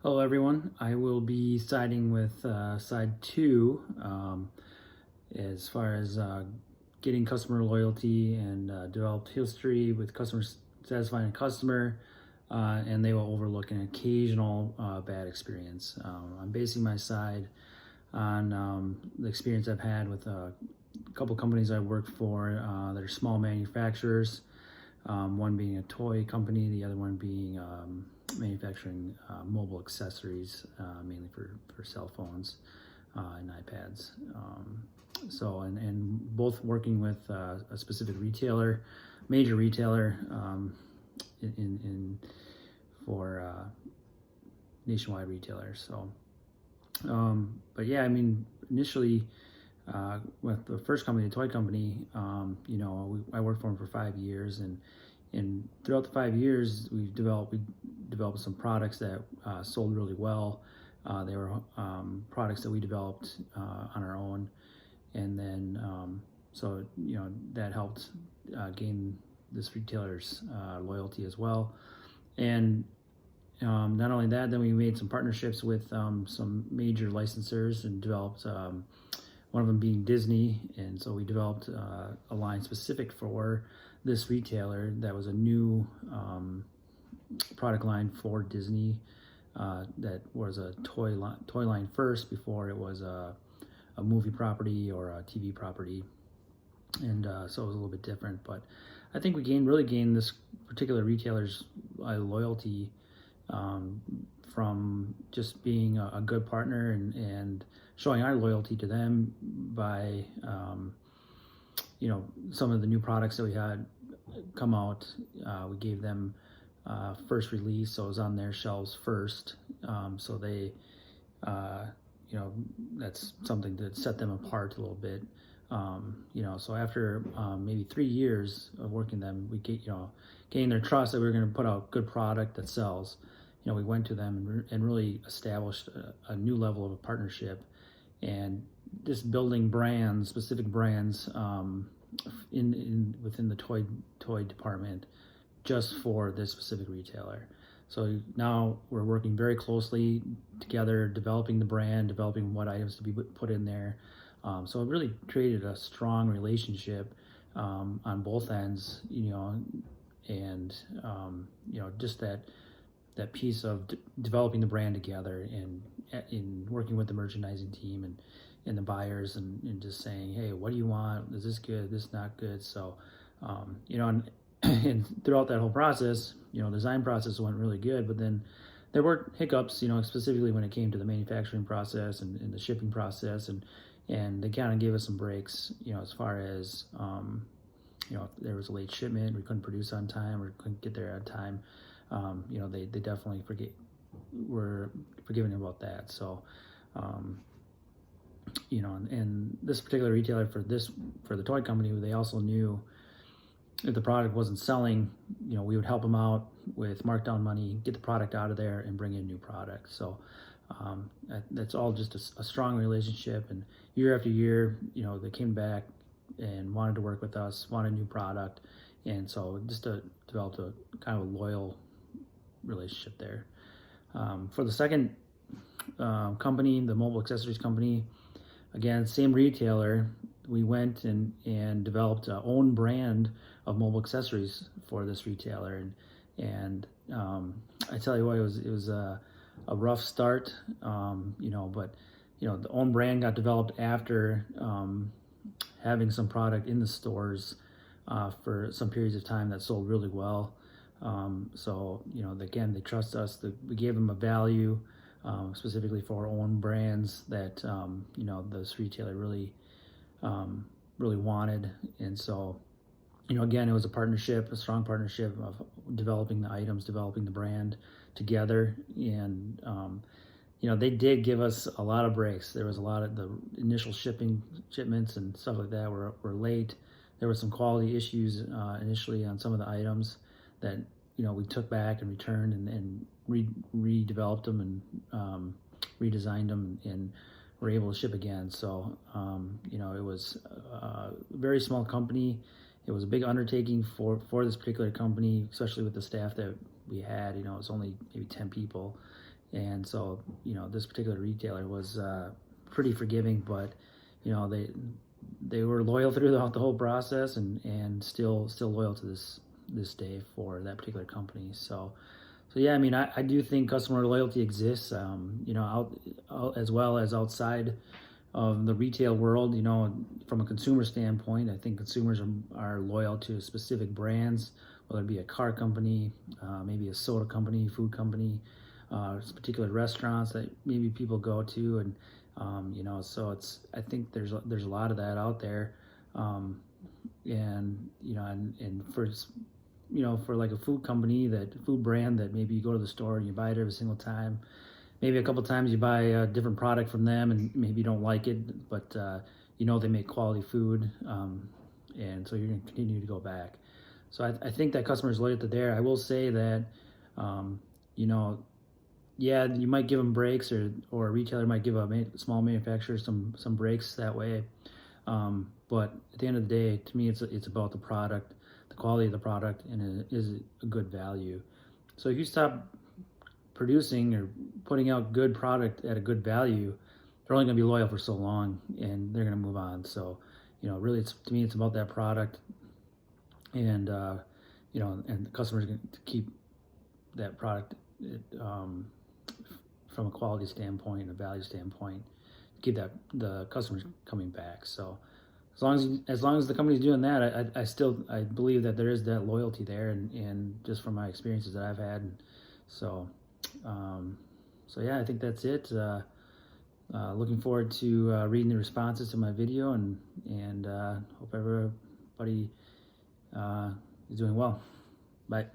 Hello everyone, I will be siding with side two as far as getting customer loyalty and developed history with customers, satisfying a customer, and they will overlook an occasional bad experience. I'm basing my side on the experience I've had with a couple companies I've worked for that are small manufacturers, one being a toy company, the other one being manufacturing mobile accessories, mainly for cell phones and iPads. And both working with a specific retailer, major retailer for nationwide retailers. But yeah, I mean, initially with the first company, the toy company, I worked for them for 5 years, and throughout the 5 years, we developed some products that sold really well. They were products that we developed on our own, and then that helped gain this retailer's loyalty as well. And not only that, then we made some partnerships with some major licensors and developed one of them being Disney, and so we developed a line specific for this retailer that was a new product line for Disney that was a toy line first before it was a movie property or a TV property, and so it was a little bit different. But I think we really gained this particular retailer's loyalty from just being a good partner and showing our loyalty to them by some of the new products that we had come out. We gave them first release, so it was on their shelves first. So they, that's something that set them apart a little bit. So after maybe 3 years of working them, we gained their trust that we were going to put out good product that sells. We went to them and really established a new level of a partnership, and just building brands, specific brands within the toy department just for this specific retailer. So now we're working very closely together, developing the brand, developing what items to be put in there. So it really created a strong relationship on both ends, and just that piece of developing the brand together and in working with the merchandising team and the buyers and just saying, hey, what do you want? Is this good? This not good? So, and throughout that whole process, the design process went really good, but then there were hiccups, specifically when it came to the manufacturing process and the shipping process, and they kind of gave us some breaks, as far as, if there was a late shipment, we couldn't produce on time or couldn't get there on time. They definitely were forgiving about that. So, and this particular retailer for the toy company, they also knew if the product wasn't selling, we would help them out with markdown money, get the product out of there, and bring in new product. So that's all just a strong relationship. And year after year, they came back and wanted to work with us, wanted a new product, and so just developed a kind of a loyal relationship there. For the second company, the mobile accessories company, again, same retailer, we went and developed our own brand of mobile accessories for this retailer, and I tell you what, it was a rough start, but the own brand got developed after having some product in the stores for some periods of time that sold really well. So again, they trust us. We gave them a value specifically for our own brands that this retailer really wanted. And so again, it was a strong partnership of developing the items, developing the brand together. And they did give us a lot of breaks. There was a lot of the initial shipments and stuff like that were late. There were some quality issues initially on some of the items that we took back and returned and redeveloped them and redesigned them, and were able to ship again. So it was a very small company. It was a big undertaking for this particular company, especially with the staff that we had. It was only maybe 10 people, And so, this particular retailer was pretty forgiving, but they were loyal throughout the whole process, and still loyal to this day for that particular company. So yeah, I mean, I do think customer loyalty exists, out as well as outside of the retail world. From a consumer standpoint, I think consumers are loyal to specific brands, whether it be a car company, maybe a soda company, food company, particular restaurants that maybe people go to, and so I think there's a lot of that out there, and for like a food brand that maybe you go to the store and you buy it every single time. Maybe a couple times you buy a different product from them and maybe you don't like it, but they make quality food, and so you're going to continue to go back. So I think that customers loyal to there. I will say that, yeah, you might give them breaks, or a retailer might give a small manufacturer some breaks that way. But at the end of the day, to me, it's about the product, the quality of the product, and it is a good value. So if you stop producing or putting out good product at a good value, they're only going to be loyal for so long, and they're going to move on. So, really, to me, it's about that product, and and the customers going to keep that product, from a quality standpoint, a value standpoint, keep the customers coming back. So as long as the company's doing that, I believe that there is that loyalty there, and just from my experiences that I've had. So yeah, I think that's it. Looking forward to reading the responses to my video, and hope everybody is doing well. Bye.